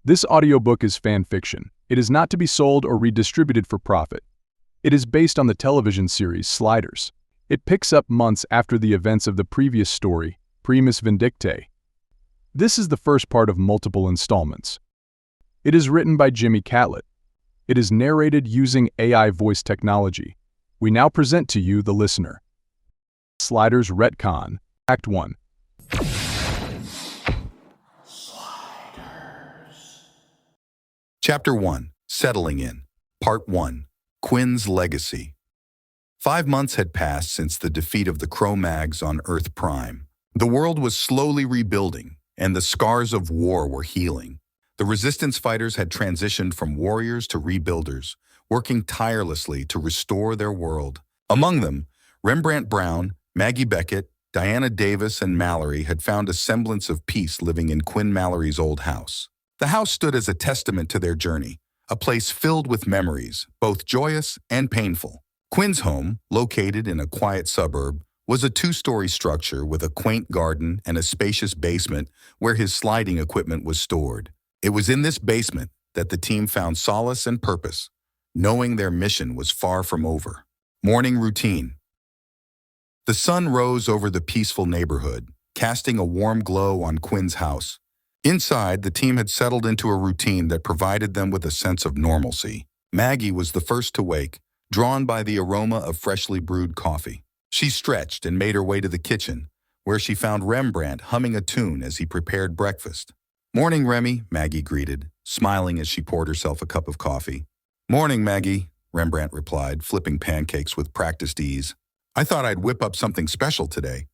This audiobook is fan fiction. It is not to be sold or redistributed for profit. It is based on the television series Sliders. It picks up months after the events of the previous story, Primus Vindictae. This is the first part of multiple installments. It is written by Jimmy Catlett. It is narrated using AI voice technology. We now present to you the listener. Sliders Retcon, Act 1. Chapter 1, Settling In, Part 1, Quinn's Legacy. 5 months had passed since the defeat of the Cro-Mags on Earth Prime. The world was slowly rebuilding, and the scars of war were healing. The resistance fighters had transitioned from warriors to rebuilders, working tirelessly to restore their world. Among them, Rembrandt Brown, Maggie Beckett, Diana Davis, and Mallory had found a semblance of peace living in Quinn Mallory's old house. The house stood as a testament to their journey, a place filled with memories, both joyous and painful. Quinn's home, located in a quiet suburb, was a 2-story structure with a quaint garden and a spacious basement where his sliding equipment was stored. It was in this basement that the team found solace and purpose, knowing their mission was far from over. Morning routine. The sun rose over the peaceful neighborhood, casting a warm glow on Quinn's house. Inside, the team had settled into a routine that provided them with a sense of normalcy. Maggie was the first to wake, drawn by the aroma of freshly brewed coffee. She stretched and made her way to the kitchen, where she found Rembrandt humming a tune as he prepared breakfast. "Morning, Remy," Maggie greeted, smiling as she poured herself a cup of coffee. "Morning, Maggie," Rembrandt replied, flipping pancakes with practiced ease. "I thought I'd whip up something special today."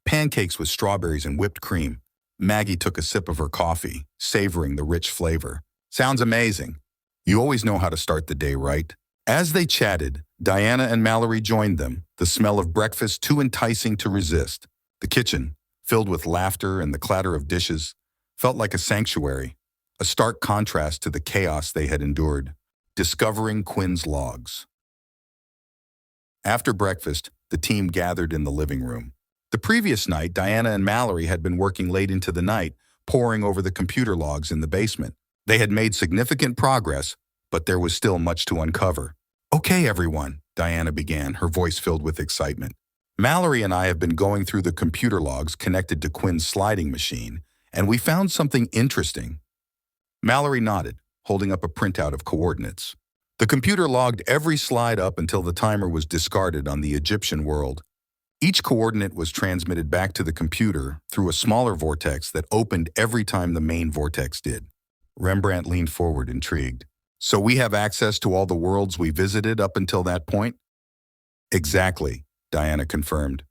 Pancakes with strawberries and whipped cream. Maggie took a sip of her coffee, savoring the rich flavor. "Sounds amazing. You always know how to start the day, right?" As they chatted, Diana and Mallory joined them, the smell of breakfast too enticing to resist. The kitchen, filled with laughter and the clatter of dishes, felt like a sanctuary, a stark contrast to the chaos they had endured. Discovering Quinn's logs. After breakfast, the team gathered in the living room. The previous night, Diana and Mallory had been working late into the night, poring over the computer logs in the basement. They had made significant progress, but there was still much to uncover. "Okay, everyone," Diana began, her voice filled with excitement. "Mallory and I have been going through the computer logs connected to Quinn's sliding machine, and we found something interesting." Mallory nodded, holding up a printout of coordinates. The computer logged every slide up until the timer was discarded on the Egyptian world. Each coordinate was transmitted back to the computer through a smaller vortex that opened every time the main vortex did. Rembrandt leaned forward, intrigued. "So we have access to all the worlds we visited up until that point?" "Exactly," Diana confirmed.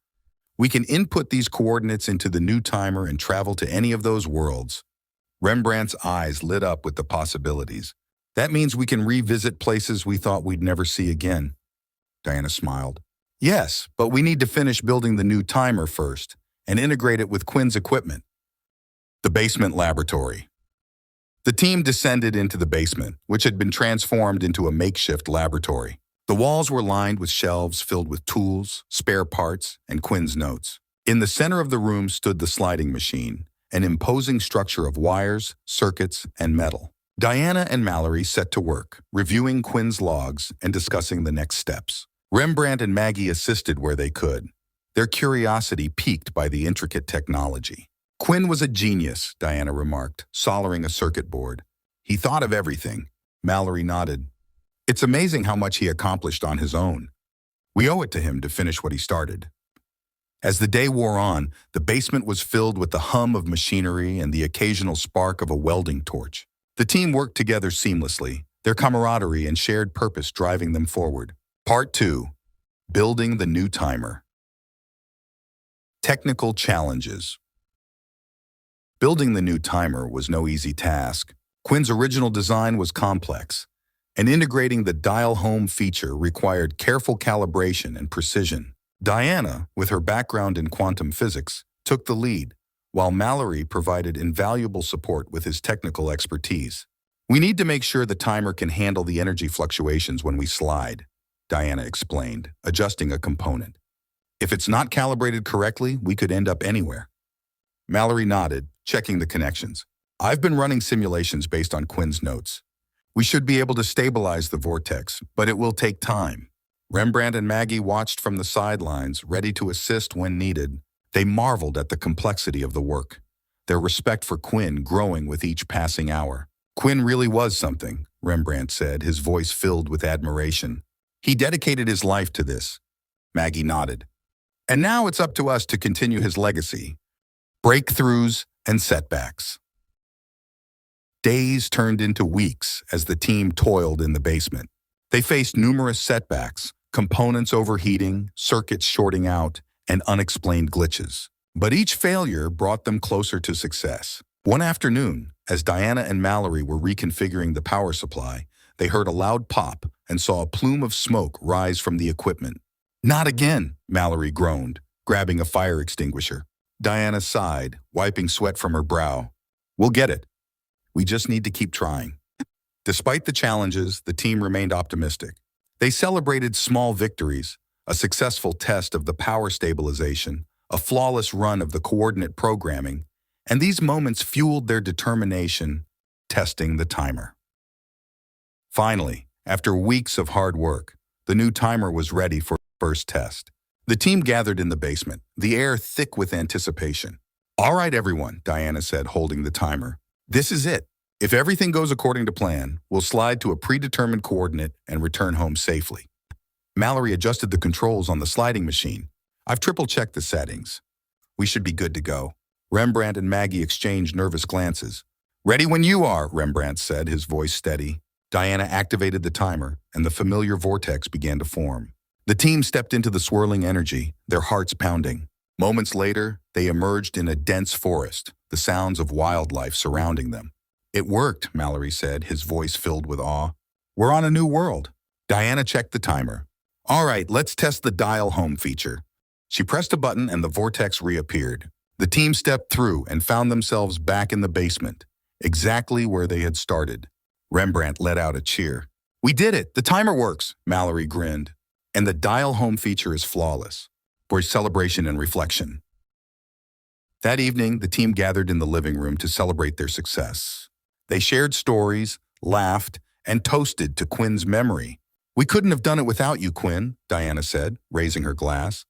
"We can input these coordinates into the new timer and travel to any of those worlds." Rembrandt's eyes lit up with the possibilities. "That means we can revisit places we thought we'd never see again." Diana smiled. "Yes, but we need to finish building the new timer first and integrate it with Quinn's equipment." The basement laboratory. The team descended into the basement, which had been transformed into a makeshift laboratory. The walls were lined with shelves filled with tools, spare parts, and Quinn's notes. In the center of the room stood the sliding machine, an imposing structure of wires, circuits, and metal. Diana and Mallory set to work, reviewing Quinn's logs and discussing the next steps. Rembrandt and Maggie assisted where they could, their curiosity piqued by the intricate technology. "Quinn was a genius," Diana remarked, soldering a circuit board. "He thought of everything." Mallory nodded. "It's amazing how much he accomplished on his own. We owe it to him to finish what he started." As the day wore on, the basement was filled with the hum of machinery and the occasional spark of a welding torch. The team worked together seamlessly, their camaraderie and shared purpose driving them forward. Part 2. Building the new timer. Technical challenges. Building the new timer was no easy task. Quinn's original design was complex, and integrating the dial home feature required careful calibration and precision. Diana, with her background in quantum physics, took the lead, while Mallory provided invaluable support with his technical expertise. "We need to make sure the timer can handle the energy fluctuations when we slide," Diana explained, adjusting a component. "If it's not calibrated correctly, we could end up anywhere." Mallory nodded, checking the connections. I've been running simulations based on Quinn's notes. We should be able to stabilize the vortex, but it will take time. Rembrandt and Maggie watched from the sidelines, ready to assist when needed. They marveled at the complexity of the work, their respect for Quinn growing with each passing hour. Quinn really was something, Rembrandt said, his voice filled with admiration. He dedicated his life to this. Maggie nodded. And now it's up to us to continue his legacy. Breakthroughs and setbacks. Days turned into weeks as the team toiled in the basement. They faced numerous setbacks, components overheating, circuits shorting out, and unexplained glitches. But each failure brought them closer to success. One afternoon, as Diana and Mallory were reconfiguring the power supply, they heard a loud pop and saw a plume of smoke rise from the equipment. "Not again," Mallory groaned, grabbing a fire extinguisher. Diana sighed, wiping sweat from her brow. "We'll get it. We just need to keep trying." Despite the challenges, the team remained optimistic. They celebrated small victories, a successful test of the power stabilization, a flawless run of the coordinate programming, and these moments fueled their determination, testing the timer. Finally, after weeks of hard work, the new timer was ready for the first test. The team gathered in the basement, the air thick with anticipation. "All right, everyone," Diana said, holding the timer. "This is it. If everything goes according to plan, we'll slide to a predetermined coordinate and return home safely." Mallory adjusted the controls on the sliding machine. "I've triple-checked the settings. We should be good to go." Rembrandt and Maggie exchanged nervous glances. "Ready when you are," Rembrandt said, his voice steady. Diana activated the timer, and the familiar vortex began to form. The team stepped into the swirling energy, their hearts pounding. Moments later, they emerged in a dense forest, the sounds of wildlife surrounding them. "It worked," Mallory said, his voice filled with awe. "We're on a new world." Diana checked the timer. "All right, let's test the dial home feature." She pressed a button and the vortex reappeared. The team stepped through and found themselves back in the basement, exactly where they had started. Rembrandt let out a cheer. "We did it! The timer works!" Mallory grinned. "And the dial home feature is flawless." For celebration and reflection. That evening, the team gathered in the living room to celebrate their success. They shared stories, laughed, and toasted to Quinn's memory. "We couldn't have done it without you, Quinn," Diana said, raising her glass.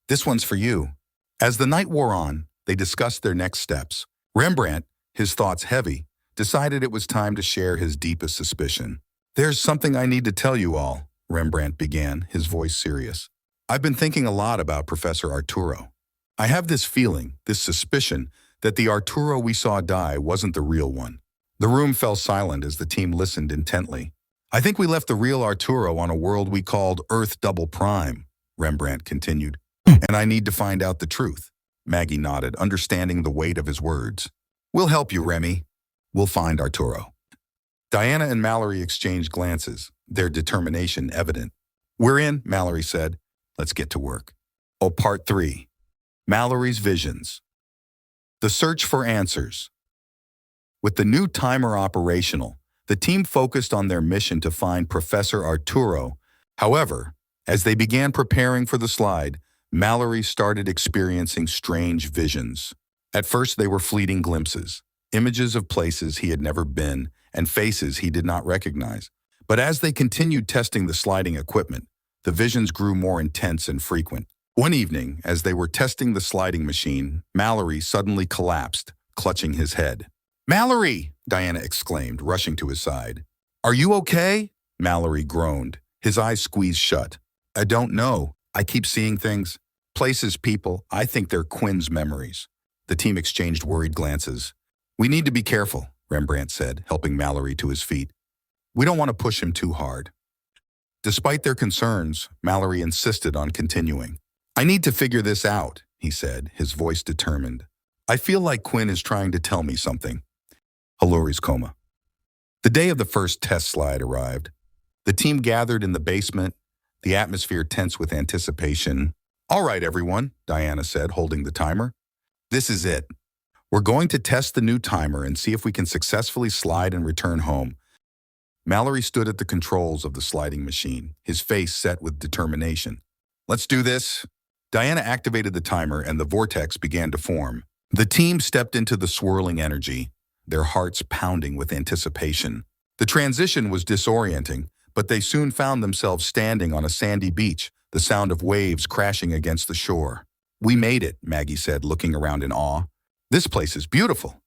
"This one's for you." As the night wore on, they discussed their next steps. Rembrandt, his thoughts heavy, decided it was time to share his deepest suspicion. "There's something I need to tell you all," Rembrandt began, his voice serious. "I've been thinking a lot about Professor Arturo. I have this feeling, this suspicion, that the Arturo we saw die wasn't the real one." The room fell silent as the team listened intently. "I think we left the real Arturo on a world we called Earth Double Prime," Rembrandt continued. "And I need to find out the truth." Maggie nodded, understanding the weight of his words. "We'll help you, Remy. We'll find Arturo." Diana and Mallory exchanged glances, their determination evident. "We're in," Mallory said. "Let's get to work." Part 3. Mallory's Visions. The search for answers. With the new timer operational, the team focused on their mission to find Professor Arturo. However, as they began preparing for the slide, Mallory started experiencing strange visions. At first, they were fleeting glimpses, images of places he had never been and faces he did not recognize. But as they continued testing the sliding equipment, the visions grew more intense and frequent. One evening, as they were testing the sliding machine, Mallory suddenly collapsed, clutching his head. "Mallory!" Diana exclaimed, rushing to his side. "Are you okay?" Mallory groaned, his eyes squeezed shut. "I don't know. I keep seeing things. Places, people. I think they're Quinn's memories." The team exchanged worried glances. "We need to be careful," Rembrandt said, helping Mallory to his feet. "We don't want to push him too hard." Despite their concerns, Mallory insisted on continuing. "I need to figure this out," he said, his voice determined. "I feel like Quinn is trying to tell me something." Halori's coma. The day of the first test slide arrived. The team gathered in the basement, the atmosphere tense with anticipation. "All right, everyone," Diana said, holding the timer. "This is it. We're going to test the new timer and see if we can successfully slide and return home." Mallory stood at the controls of the sliding machine, his face set with determination. "Let's do this." Diana activated the timer and the vortex began to form. The team stepped into the swirling energy, their hearts pounding with anticipation. The transition was disorienting, but they soon found themselves standing on a sandy beach, the sound of waves crashing against the shore. "We made it," Maggie said, looking around in awe. "This place is beautiful."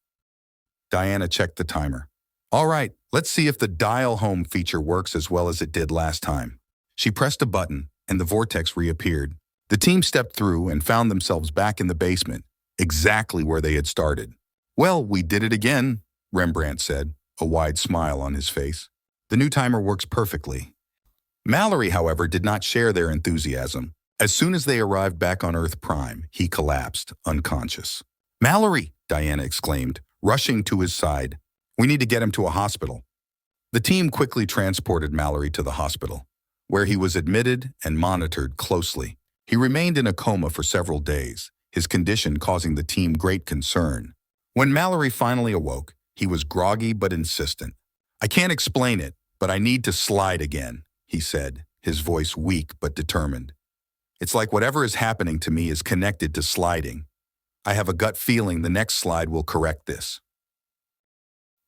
Diana checked the timer. "All right, let's see if the dial home feature works as well as it did last time." She pressed a button, and the vortex reappeared. The team stepped through and found themselves back in the basement, exactly where they had started. "Well, we did it again," Rembrandt said, a wide smile on his face. "The new timer works perfectly." Mallory, however, did not share their enthusiasm. As soon as they arrived back on Earth Prime, he collapsed, unconscious. "Mallory!" Diana exclaimed, rushing to his side. "We need to get him to a hospital." The team quickly transported Mallory to the hospital, where he was admitted and monitored closely. He remained in a coma for several days, his condition causing the team great concern. When Mallory finally awoke, he was groggy but insistent. "I can't explain it, but I need to slide again," he said, his voice weak but determined. "It's like whatever is happening to me is connected to sliding. I have a gut feeling the next slide will correct this."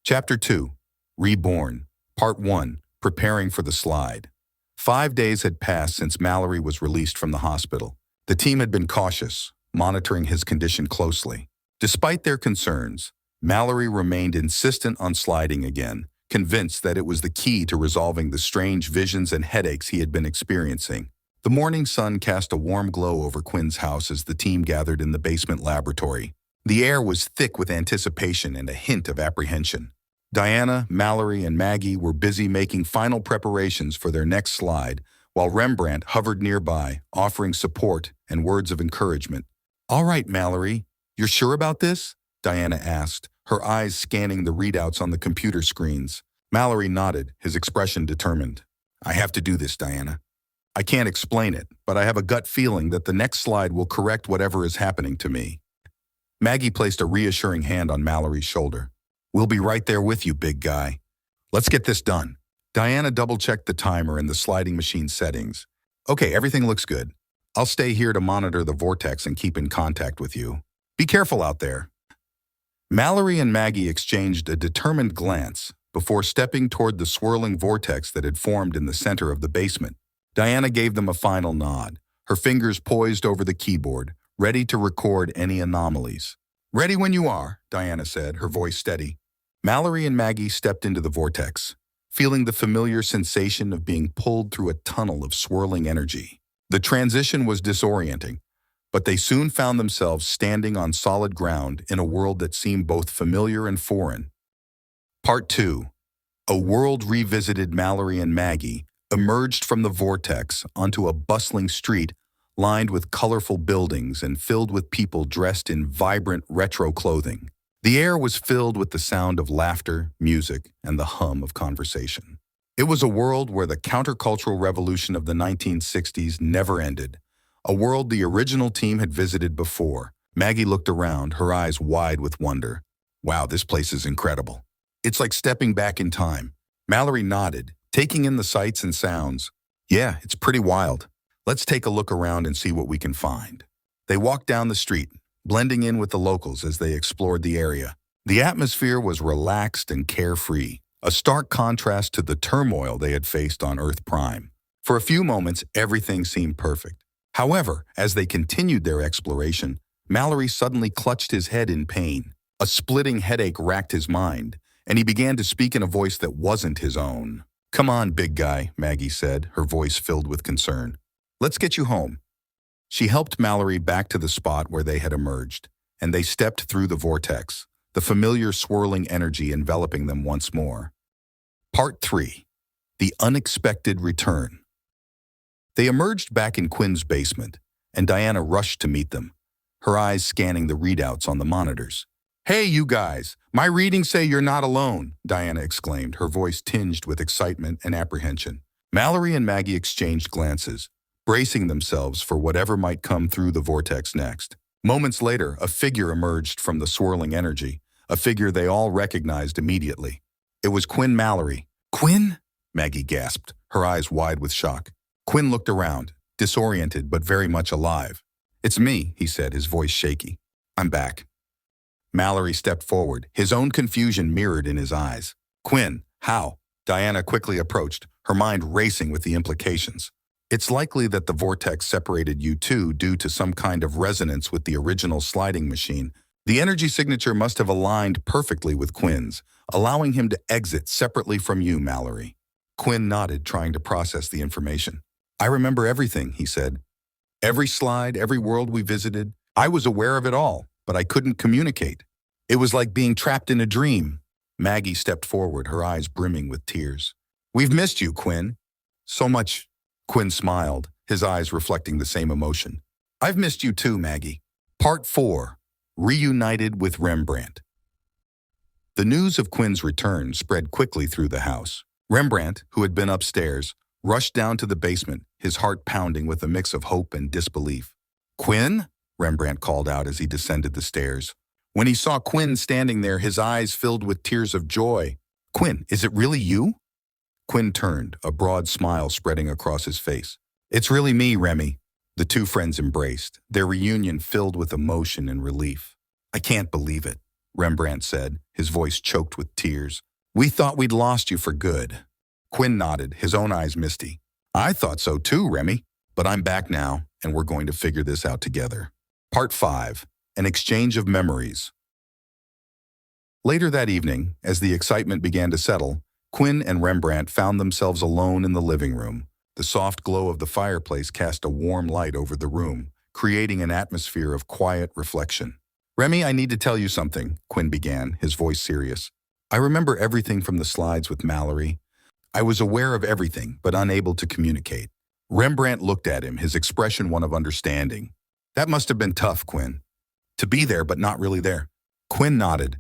Chapter 2, Reborn, Part 1, Preparing for the Slide. 5 days had passed since Mallory was released from the hospital. The team had been cautious, monitoring his condition closely. Despite their concerns, Mallory remained insistent on sliding again, convinced that it was the key to resolving the strange visions and headaches he had been experiencing. The morning sun cast a warm glow over Quinn's house as the team gathered in the basement laboratory. The air was thick with anticipation and a hint of apprehension. Diana, Mallory, and Maggie were busy making final preparations for their next slide, while Rembrandt hovered nearby, offering support and words of encouragement. "All right, Mallory, you're sure about this?" Diana asked, her eyes scanning the readouts on the computer screens. Mallory nodded, his expression determined. "I have to do this, Diana. I can't explain it, but I have a gut feeling that the next slide will correct whatever is happening to me." Maggie placed a reassuring hand on Mallory's shoulder. "We'll be right there with you, big guy. Let's get this done." Diana double-checked the timer and the sliding machine settings. "Okay, everything looks good. I'll stay here to monitor the vortex and keep in contact with you. Be careful out there." Mallory and Maggie exchanged a determined glance before stepping toward the swirling vortex that had formed in the center of the basement. Diana gave them a final nod, her fingers poised over the keyboard, ready to record any anomalies. "Ready when you are," Diana said, her voice steady. Mallory and Maggie stepped into the vortex, feeling the familiar sensation of being pulled through a tunnel of swirling energy. The transition was disorienting, but they soon found themselves standing on solid ground in a world that seemed both familiar and foreign. Part 2. A world revisited. Mallory and Maggie emerged from the vortex onto a bustling street lined with colorful buildings and filled with people dressed in vibrant retro clothing. The air was filled with the sound of laughter, music, and the hum of conversation. It was a world where the countercultural revolution of the 1960s never ended, a world the original team had visited before. Maggie looked around, her eyes wide with wonder. "Wow, this place is incredible. It's like stepping back in time." Mallory nodded, taking in the sights and sounds. "Yeah, it's pretty wild. Let's take a look around and see what we can find." They walked down the street, blending in with the locals as they explored the area. The atmosphere was relaxed and carefree, a stark contrast to the turmoil they had faced on Earth Prime. For a few moments, everything seemed perfect. However, as they continued their exploration, Mallory suddenly clutched his head in pain. A splitting headache racked his mind, and he began to speak in a voice that wasn't his own. "Come on, big guy," Maggie said, her voice filled with concern. "Let's get you home." She helped Mallory back to the spot where they had emerged, and they stepped through the vortex, the familiar swirling energy enveloping them once more. Part 3. The Unexpected Return. They emerged back in Quinn's basement, and Diana rushed to meet them, her eyes scanning the readouts on the monitors. "Hey, you guys, my readings say you're not alone," Diana exclaimed, her voice tinged with excitement and apprehension. Mallory and Maggie exchanged glances, bracing themselves for whatever might come through the vortex next. Moments later, a figure emerged from the swirling energy, a figure they all recognized immediately. It was Quinn Mallory. "Quinn?" Maggie gasped, her eyes wide with shock. Quinn looked around, disoriented but very much alive. "It's me," he said, his voice shaky. "I'm back." Mallory stepped forward, his own confusion mirrored in his eyes. Quinn, how? Diana quickly approached, her mind racing with the implications. It's likely that the vortex separated you two due to some kind of resonance with the original sliding machine. The energy signature must have aligned perfectly with Quinn's, allowing him to exit separately from you, Mallory. Quinn nodded, trying to process the information. I remember everything, he said. Every slide, every world we visited. I was aware of it all, but I couldn't communicate. It was like being trapped in a dream. Maggie stepped forward, her eyes brimming with tears. We've missed you, Quinn. So much. Quinn smiled, his eyes reflecting the same emotion. I've missed you too, Maggie. Part 4. Reunited with Rembrandt. The news of Quinn's return spread quickly through the house. Rembrandt, who had been upstairs, rushed down to the basement, his heart pounding with a mix of hope and disbelief. Quinn? Rembrandt called out as he descended the stairs. When he saw Quinn standing there, his eyes filled with tears of joy. Quinn, is it really you? Quinn turned, a broad smile spreading across his face. It's really me, Remy. The two friends embraced, their reunion filled with emotion and relief. I can't believe it, Rembrandt said, his voice choked with tears. We thought we'd lost you for good. Quinn nodded, his own eyes misty. I thought so too, Remy. But I'm back now, and we're going to figure this out together. Part 5. An exchange of memories. Later that evening, as the excitement began to settle, Quinn and Rembrandt found themselves alone in the living room. The soft glow of the fireplace cast a warm light over the room, creating an atmosphere of quiet reflection. Remy, I need to tell you something, Quinn began, his voice serious. I remember everything from the slides with Mallory. I was aware of everything, but unable to communicate. Rembrandt looked at him, his expression one of understanding. That must have been tough, Quinn. To be there, but not really there. Quinn nodded.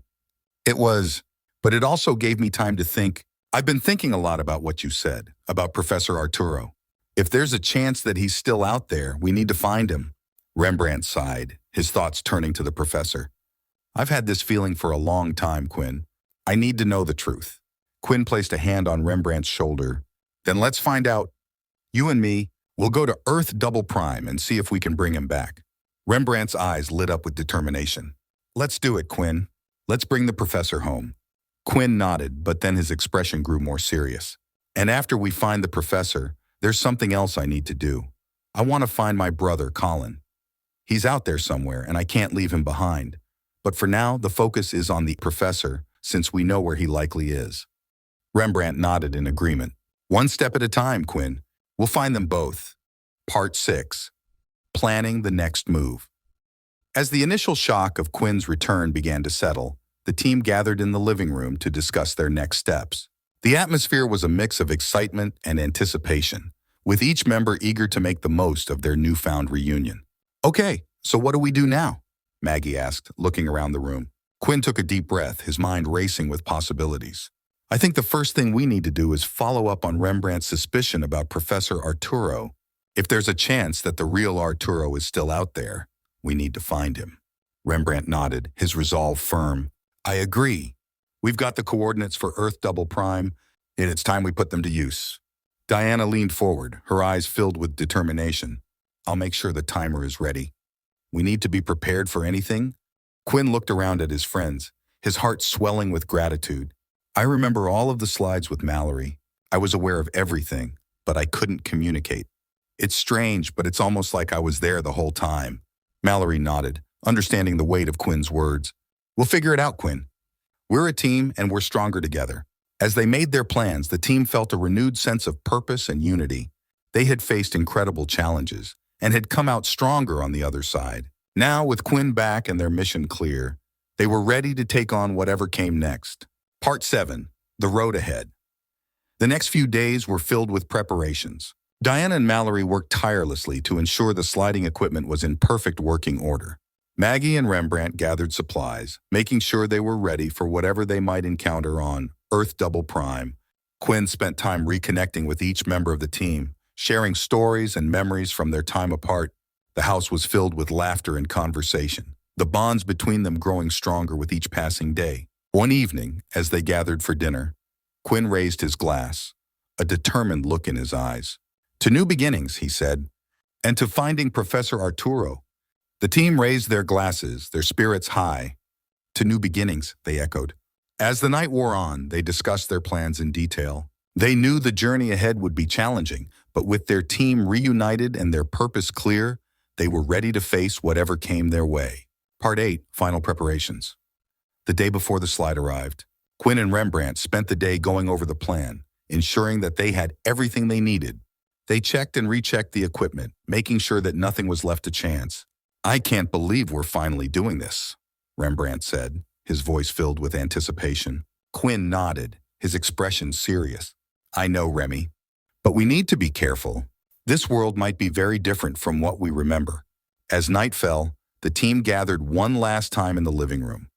It was, but it also gave me time to think. I've been thinking a lot about what you said, about Professor Arturo. If there's a chance that he's still out there, we need to find him. Rembrandt sighed, his thoughts turning to the professor. I've had this feeling for a long time, Quinn. I need to know the truth. Quinn placed a hand on Rembrandt's shoulder. Then let's find out. You and me, we'll go to Earth Double Prime and see if we can bring him back. Rembrandt's eyes lit up with determination. Let's do it, Quinn. Let's bring the professor home. Quinn nodded, but then his expression grew more serious. And after we find the professor, there's something else I need to do. I want to find my brother, Colin. He's out there somewhere, and I can't leave him behind. But for now, the focus is on the professor, since we know where he likely is. Rembrandt nodded in agreement. One step at a time, Quinn. We'll find them both. Part 6. Planning the next move. As the initial shock of Quinn's return began to settle, the team gathered in the living room to discuss their next steps. The atmosphere was a mix of excitement and anticipation, with each member eager to make the most of their newfound reunion. Okay, so what do we do now? Maggie asked, looking around the room. Quinn took a deep breath, his mind racing with possibilities. I think the first thing we need to do is follow up on Rembrandt's suspicion about Professor Arturo. If there's a chance that the real Arturo is still out there, we need to find him. Rembrandt nodded, his resolve firm. I agree. We've got the coordinates for Earth Double Prime, and it's time we put them to use. Diana leaned forward, her eyes filled with determination. I'll make sure the timer is ready. We need to be prepared for anything. Quinn looked around at his friends, his heart swelling with gratitude. I remember all of the slides with Mallory. I was aware of everything, but I couldn't communicate. It's strange, but it's almost like I was there the whole time. Mallory nodded, understanding the weight of Quinn's words. We'll figure it out, Quinn. We're a team, and we're stronger together. As they made their plans, the team felt a renewed sense of purpose and unity. They had faced incredible challenges and had come out stronger on the other side. Now, with Quinn back and their mission clear, they were ready to take on whatever came next. Part 7. The Road Ahead. The next few days were filled with preparations. Diana and Mallory worked tirelessly to ensure the sliding equipment was in perfect working order. Maggie and Rembrandt gathered supplies, making sure they were ready for whatever they might encounter on Earth Double Prime. Quinn spent time reconnecting with each member of the team, sharing stories and memories from their time apart. The house was filled with laughter and conversation, the bonds between them growing stronger with each passing day. One evening, as they gathered for dinner, Quinn raised his glass, a determined look in his eyes. To new beginnings, he said, and to finding Professor Arturo. The team raised their glasses, their spirits high. To new beginnings, they echoed. As the night wore on, they discussed their plans in detail. They knew the journey ahead would be challenging, but with their team reunited and their purpose clear, they were ready to face whatever came their way. Part 8, Final Preparations. The day before the slide arrived, Quinn and Rembrandt spent the day going over the plan, ensuring that they had everything they needed. They checked and rechecked the equipment, making sure that nothing was left to chance. "I can't believe we're finally doing this," Rembrandt said, his voice filled with anticipation. Quinn nodded, his expression serious. "I know, Remy, but we need to be careful. This world might be very different from what we remember." As night fell, the team gathered one last time in the living room.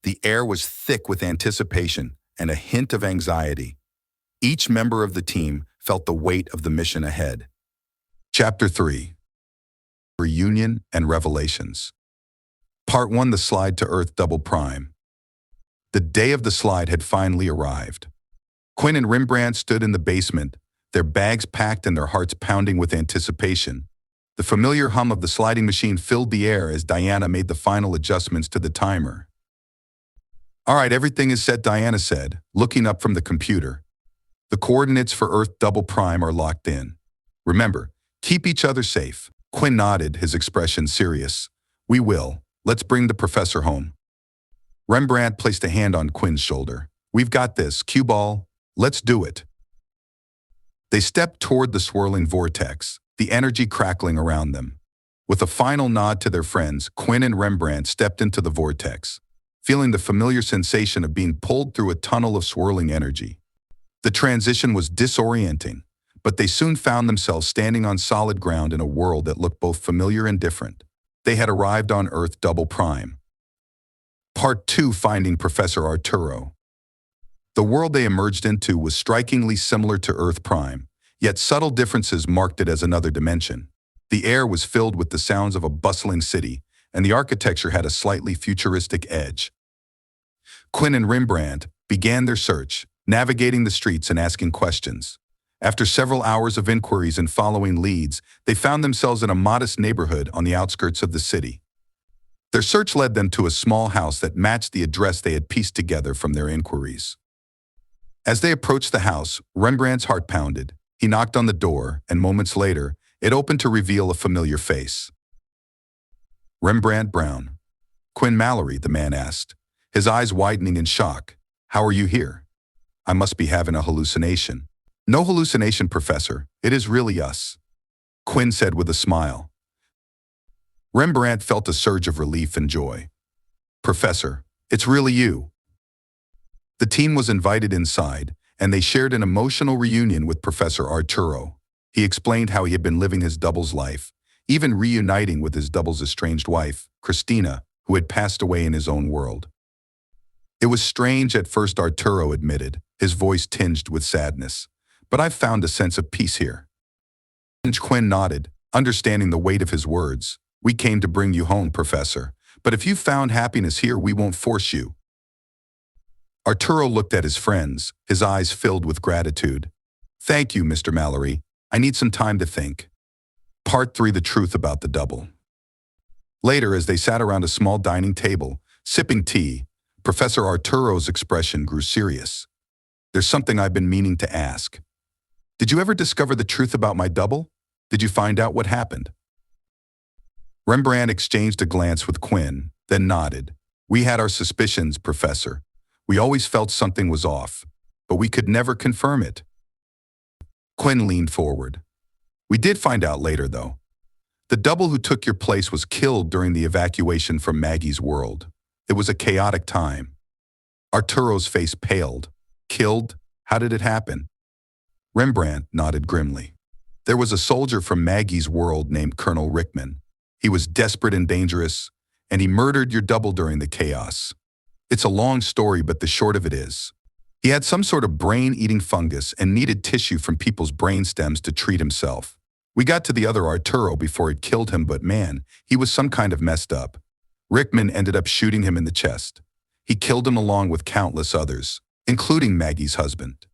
The air was thick with anticipation and a hint of anxiety. Each member of the team felt the weight of the mission ahead. Chapter 3. Reunion and Revelations. Part 1, the slide to Earth Double Prime. The day of the slide had finally arrived. Quinn and Rembrandt stood in the basement, their bags packed and their hearts pounding with anticipation. The familiar hum of the sliding machine filled the air as Diana made the final adjustments to the timer. "All right, everything is set," Diana said, looking up from the computer. "The coordinates for Earth Double Prime are locked in. Remember, keep each other safe." Quinn nodded, his expression serious. "We will. Let's bring the professor home." Rembrandt placed a hand on Quinn's shoulder. "We've got this. Cue ball. Let's do it." They stepped toward the swirling vortex, the energy crackling around them. With a final nod to their friends, Quinn and Rembrandt stepped into the vortex, feeling the familiar sensation of being pulled through a tunnel of swirling energy. The transition was disorienting, but they soon found themselves standing on solid ground in a world that looked both familiar and different. They had arrived on Earth Double Prime. Part 2, Finding Professor Arturo. The world they emerged into was strikingly similar to Earth Prime, yet subtle differences marked it as another dimension. The air was filled with the sounds of a bustling city, and the architecture had a slightly futuristic edge. Quinn and Rembrandt began their search, navigating the streets and asking questions. After several hours of inquiries and following leads, they found themselves in a modest neighborhood on the outskirts of the city. Their search led them to a small house that matched the address they had pieced together from their inquiries. As they approached the house, Rembrandt's heart pounded. He knocked on the door, and moments later, it opened to reveal a familiar face. "Rembrandt Brown." "Quinn Mallory," the man asked, his eyes widening in shock. "How are you here?" "I must be having a hallucination." "No hallucination, Professor. It is really us," Quinn said with a smile. Rembrandt felt a surge of relief and joy. "Professor, it's really you." The team was invited inside, and they shared an emotional reunion with Professor Arturo. He explained how he had been living his double's life, even reuniting with his double's estranged wife, Christina, who had passed away in his own world. "It was strange at first," Arturo admitted, his voice tinged with sadness. "But I've found a sense of peace here." Quinn nodded, understanding the weight of his words. "We came to bring you home, Professor. But if you've found happiness here, we won't force you." Arturo looked at his friends, his eyes filled with gratitude. "Thank you, Mr. Mallory. I need some time to think." Part 3, The Truth About the Double. Later, as they sat around a small dining table, sipping tea, Professor Arturo's expression grew serious. "There's something I've been meaning to ask. Did you ever discover the truth about my double? Did you find out what happened?" Rembrandt exchanged a glance with Quinn, then nodded. "We had our suspicions, Professor. We always felt something was off, but we could never confirm it." Quinn leaned forward. "We did find out later, though. The double who took your place was killed during the evacuation from Maggie's world. It was a chaotic time." Arturo's face paled. "Killed? How did it happen?" Rembrandt nodded grimly. "There was a soldier from Maggie's world named Colonel Rickman. He was desperate and dangerous, and he murdered your double during the chaos. It's a long story, but the short of it is, he had some sort of brain-eating fungus and needed tissue from people's brain stems to treat himself. We got to the other Arturo before it killed him, but man, he was some kind of messed up. Rickman ended up shooting him in the chest. He killed him along with countless others, including Maggie's husband."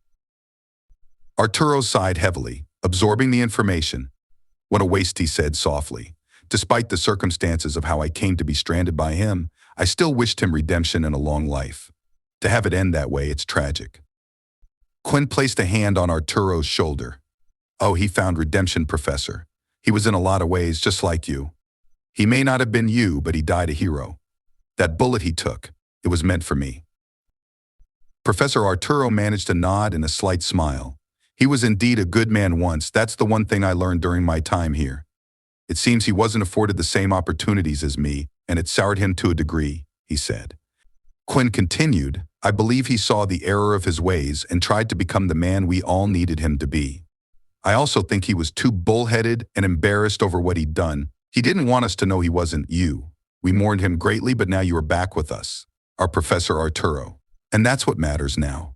Arturo sighed heavily, absorbing the information. "What a waste," he said softly. "Despite the circumstances of how I came to be stranded by him, I still wished him redemption and a long life. To have it end that way, it's tragic. Quinn placed a hand on Arturo's shoulder. Oh, he found redemption, Professor. He was in a lot of ways just like you. He may not have been you, but he died a hero. That bullet he took, it was meant for me. Professor Arturo managed a nod and a slight smile. He was indeed a good man once. That's the one thing I learned during my time here. It seems he wasn't afforded the same opportunities as me, and it soured him to a degree, he said. Quinn continued, I believe he saw the error of his ways and tried to become the man we all needed him to be. I also think he was too bullheaded and embarrassed over what he'd done. He didn't want us to know he wasn't you. We mourned him greatly, but now you are back with us, our Professor Arturo. And that's what matters now.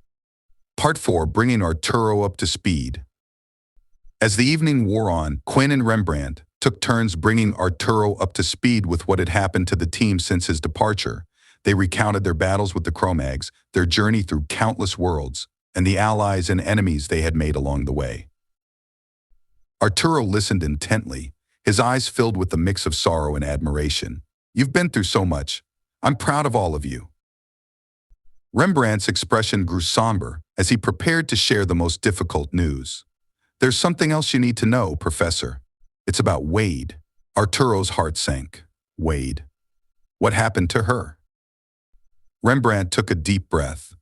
Part 4, bringing Arturo up to speed. As the evening wore on, Quinn and Rembrandt took turns bringing Arturo up to speed with what had happened to the team since his departure. They recounted their battles with the Cro-Mags, their journey through countless worlds, and the allies and enemies they had made along the way. Arturo listened intently, his eyes filled with a mix of sorrow and admiration. You've been through so much. I'm proud of all of you. Rembrandt's expression grew somber as he prepared to share the most difficult news. There's something else you need to know, Professor. It's about Wade. Arturo's heart sank. Wade. What happened to her? Rembrandt took a deep breath.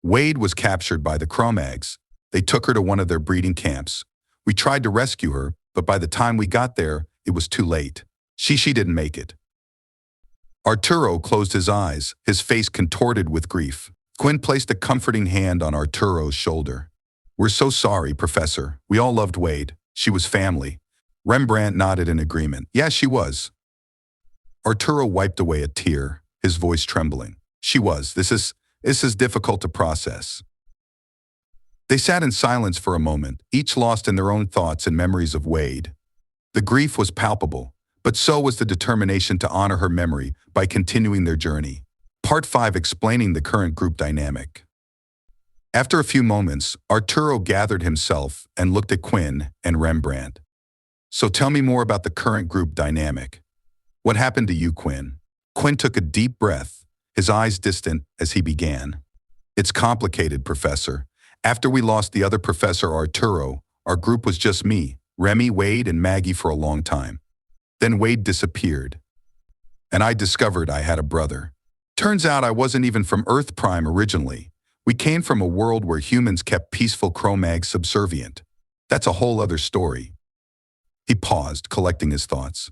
Wade was captured by the Cro-Mags. They took her to one of their breeding camps. We tried to rescue her, but by the time we got there, it was too late. She didn't make it. Arturo closed his eyes, his face contorted with grief. Quinn placed a comforting hand on Arturo's shoulder. We're so sorry, Professor. We all loved Wade. She was family. Rembrandt nodded in agreement. Yeah, she was. Arturo wiped away a tear, his voice trembling. She was. This is difficult to process. They sat in silence for a moment, each lost in their own thoughts and memories of Wade. The grief was palpable, but so was the determination to honor her memory by continuing their journey. Part 5, explaining the current group dynamic. After a few moments, Arturo gathered himself and looked at Quinn and Rembrandt. So tell me more about the current group dynamic. What happened to you, Quinn? Quinn took a deep breath, his eyes distant as he began. It's complicated, Professor. After we lost the other Professor Arturo, our group was just me, Remy, Wade, and Maggie for a long time. Then Wade disappeared, and I discovered I had a brother. Turns out I wasn't even from Earth Prime originally. We came from a world where humans kept peaceful Cro-Mags subservient. That's a whole other story. He paused, collecting his thoughts.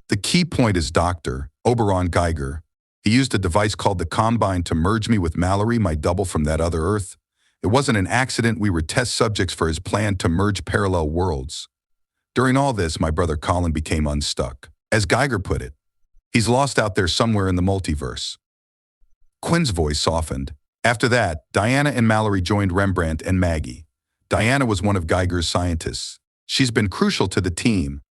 The key point is Dr. Oberon Geiger. He used a device called the Combine to merge me with Mallory, my double from that other Earth. It wasn't an accident. We were test subjects for his plan to merge parallel worlds. During all this, my brother Colin became unstuck. As Geiger put it, he's lost out there somewhere in the multiverse. Quinn's voice softened. After that, Diana and Mallory joined Rembrandt and Maggie. Diana was one of Geiger's scientists. She's been crucial to the team.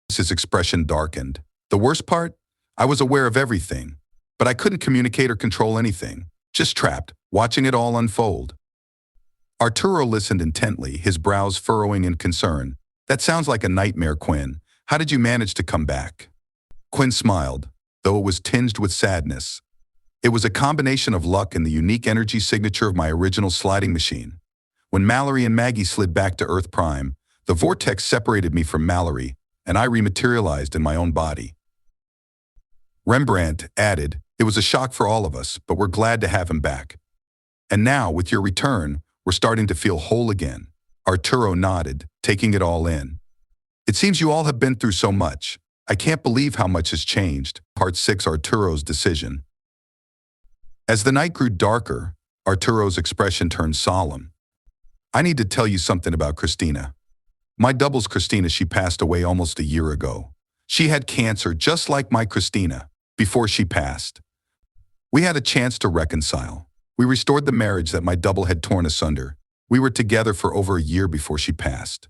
His expression darkened. The worst part? I was aware of everything, but I couldn't communicate or control anything. Just trapped, watching it all unfold. Arturo listened intently, his brows furrowing in concern. That sounds like a nightmare, Quinn. How did you manage to come back? Quinn smiled, though it was tinged with sadness. It was a combination of luck and the unique energy signature of my original sliding machine. When Mallory and Maggie slid back to Earth Prime, the vortex separated me from Mallory, and I rematerialized in my own body. Rembrandt added, it was a shock for all of us, but we're glad to have him back. And now, with your return, we're starting to feel whole again. Arturo nodded, taking it all in. It seems you all have been through so much. I can't believe how much has changed. Part 6, Arturo's decision. As the night grew darker, Arturo's expression turned solemn. I need to tell you something about Christina. My double's Christina, she passed away almost a year ago. She had cancer just like my Christina, before she passed. We had a chance to reconcile. We restored the marriage that my double had torn asunder. We were together for over a year before she passed.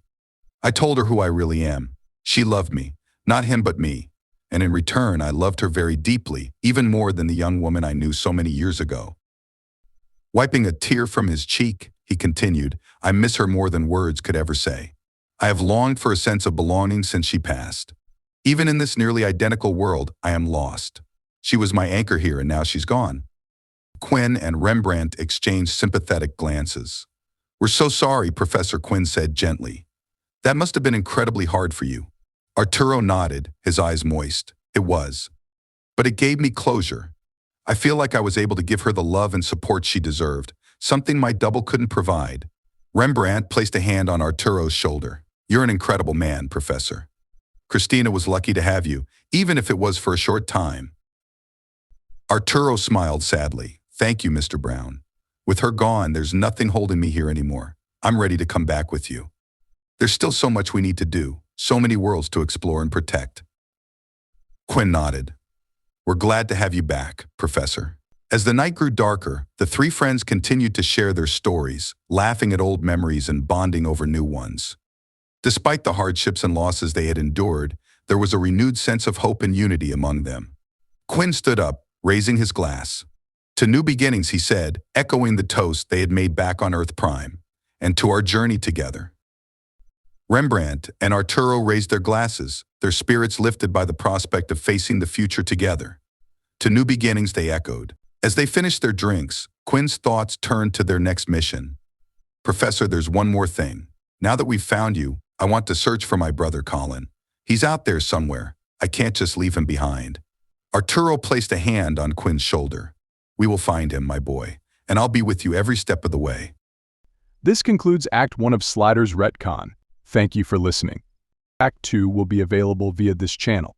I told her who I really am. She loved me, not him but me. And in return, I loved her very deeply, even more than the young woman I knew so many years ago. Wiping a tear from his cheek, he continued, I miss her more than words could ever say. I have longed for a sense of belonging since she passed. Even in this nearly identical world, I am lost. She was my anchor here and now she's gone. Quinn and Rembrandt exchanged sympathetic glances. We're so sorry, Professor Quinn said gently. That must have been incredibly hard for you. Arturo nodded, his eyes moist. It was. But it gave me closure. I feel like I was able to give her the love and support she deserved, something my double couldn't provide. Rembrandt placed a hand on Arturo's shoulder. You're an incredible man, Professor. Christina was lucky to have you, even if it was for a short time. Arturo smiled sadly. Thank you, Mr. Brown. With her gone, there's nothing holding me here anymore. I'm ready to come back with you. There's still so much we need to do, so many worlds to explore and protect. Quinn nodded. We're glad to have you back, Professor. As the night grew darker, the three friends continued to share their stories, laughing at old memories and bonding over new ones. Despite the hardships and losses they had endured, there was a renewed sense of hope and unity among them. Quinn stood up, raising his glass. To new beginnings, he said, echoing the toast they had made back on Earth Prime, and to our journey together. Rembrandt and Arturo raised their glasses, their spirits lifted by the prospect of facing the future together. To new beginnings, they echoed. As they finished their drinks, Quinn's thoughts turned to their next mission. Professor, there's one more thing. Now that we've found you, I want to search for my brother Colin. He's out there somewhere. I can't just leave him behind. Arturo placed a hand on Quinn's shoulder. We will find him, my boy, and I'll be with you every step of the way. This concludes Act 1 of Slider's Retcon. Thank you for listening. Act 2 will be available via this channel.